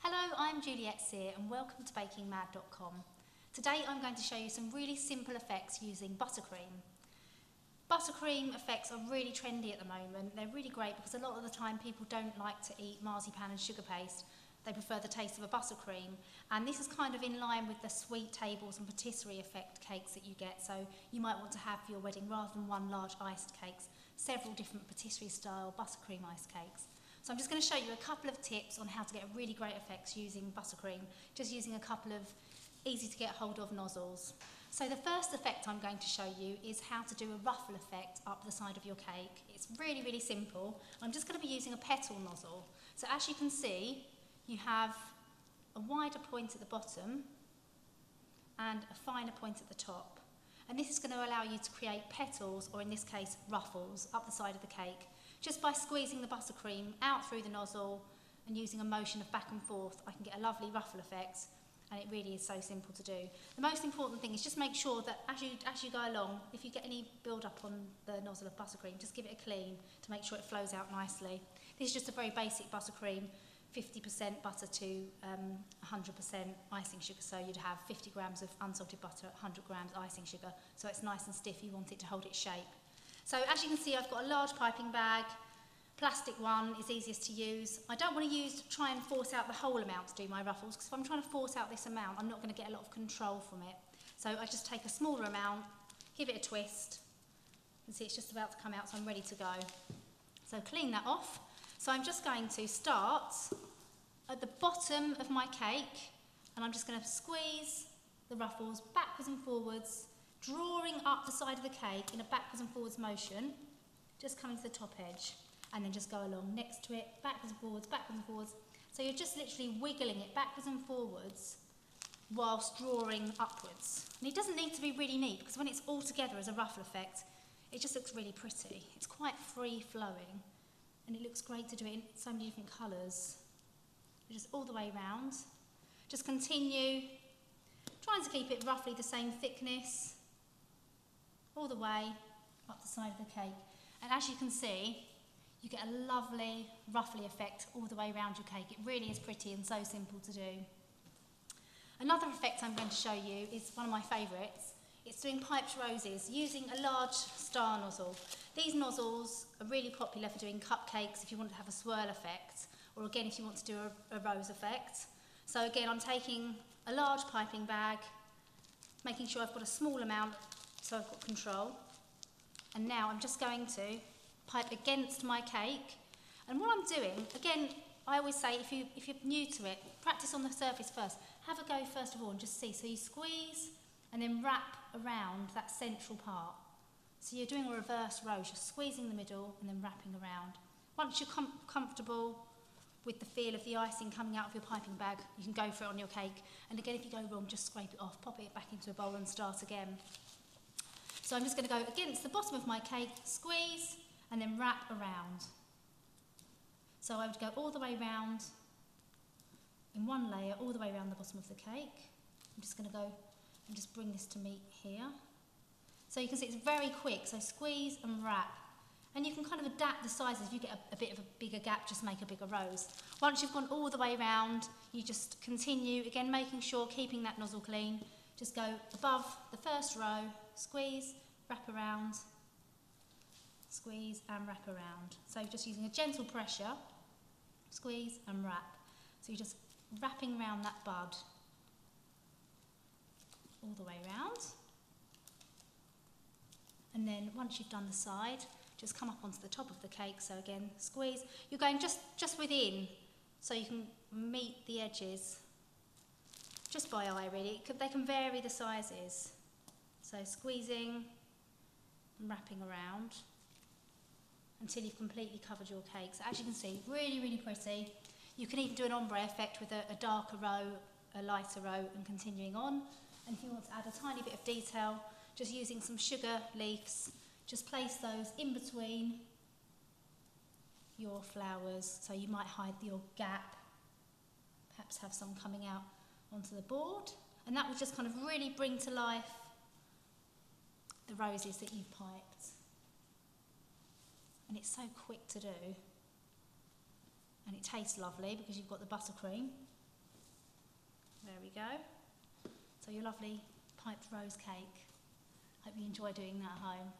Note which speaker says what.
Speaker 1: Hello, I'm Juliette Sear and welcome to bakingmad.com. Today I'm going to show you some really simple effects using buttercream. Buttercream effects are really trendy at the moment. They're really great because a lot of the time people don't like to eat marzipan and sugar paste. They prefer the taste of a buttercream, and this is kind of in line with the sweet tables and patisserie effect cakes that you get. So you might want to have for your wedding, rather than one large iced cakes, several different patisserie style buttercream iced cakes. So I'm just going to show you a couple of tips on how to get really great effects using buttercream, just using a couple of easy to get hold of nozzles. So the first effect I'm going to show you is how to do a ruffle effect up the side of your cake. It's really, really simple. I'm just going to be using a petal nozzle. So as you can see, you have a wider point at the bottom and a finer point at the top. And this is going to allow you to create petals, or in this case, ruffles, up the side of the cake. Just by squeezing the buttercream out through the nozzle and using a motion of back and forth, I can get a lovely ruffle effect, and it really is so simple to do. The most important thing is just make sure that as you go along, if you get any build-up on the nozzle of buttercream, just give it a clean to make sure it flows out nicely. This is just a very basic buttercream, 50% butter to 100% icing sugar, so you'd have 50 grams of unsalted butter, 100 grams icing sugar, so it's nice and stiff. You want it to hold its shape. So as you can see, I've got a large piping bag. Plastic one is easiest to use. I don't want to try and force out the whole amount to do my ruffles, because if I'm trying to force out this amount, I'm not going to get a lot of control from it. So I just take a smaller amount, give it a twist, and see it's just about to come out, so I'm ready to go. So clean that off. So I'm just going to start at the bottom of my cake, and I'm just going to squeeze the ruffles backwards and forwards, drawing up the side of the cake in a backwards and forwards motion, just coming to the top edge, and then just go along next to it, backwards and forwards, backwards and forwards. So you're just literally wiggling it backwards and forwards whilst drawing upwards. And it doesn't need to be really neat, because when it's all together as a ruffle effect, it just looks really pretty. It's quite free flowing, and it looks great to do it in so many different colours. Just all the way round. Just continue trying to keep it roughly the same thickness all the way up the side of the cake. And as you can see, you get a lovely ruffly effect all the way around your cake. It really is pretty and so simple to do. Another effect I'm going to show you is one of my favourites. It's doing piped roses using a large star nozzle. These nozzles are really popular for doing cupcakes if you want to have a swirl effect, or again if you want to do a rose effect. So again, I'm taking a large piping bag, making sure I've got a small amount so I've got control. And now I'm just going to pipe against my cake. And what I'm doing, again, I always say if you're new to it, practice on the surface first. Have a go first of all and just see. So you squeeze and then wrap around that central part. So you're doing a reverse rose. You're squeezing the middle and then wrapping around. Once you're comfortable with the feel of the icing coming out of your piping bag, you can go for it on your cake. And again, if you go wrong, just scrape it off, pop it back into a bowl and start again. So I'm just going to go against the bottom of my cake, squeeze, and then wrap around. So I would go all the way round in one layer, all the way around the bottom of the cake. I'm just going to go and just bring this to meet here. So you can see it's very quick, so squeeze and wrap. And you can kind of adapt the sizes. If you get a bit of a bigger gap, just make a bigger rose. Once you've gone all the way around, you just continue, again making sure, keeping that nozzle clean. Just go above the first row, squeeze, wrap around, squeeze and wrap around. So just using a gentle pressure, squeeze and wrap. So you're just wrapping around that bud all the way around. And then once you've done the side, just come up onto the top of the cake. So again, squeeze. You're going just within, so you can meet the edges just by eye really. They can vary the sizes. So squeezing and wrapping around until you've completely covered your cake. So as you can see, really, really pretty. You can even do an ombre effect with a darker row, a lighter row, and continuing on. And if you want to add a tiny bit of detail, just using some sugar leaves, just place those in between your flowers. So you might hide your gap, perhaps have some coming out onto the board. And that will just kind of really bring to life the roses that you've piped. And it's so quick to do. And it tastes lovely because you've got the buttercream. There we go. So your lovely piped rose cake. Hope you enjoy doing that at home.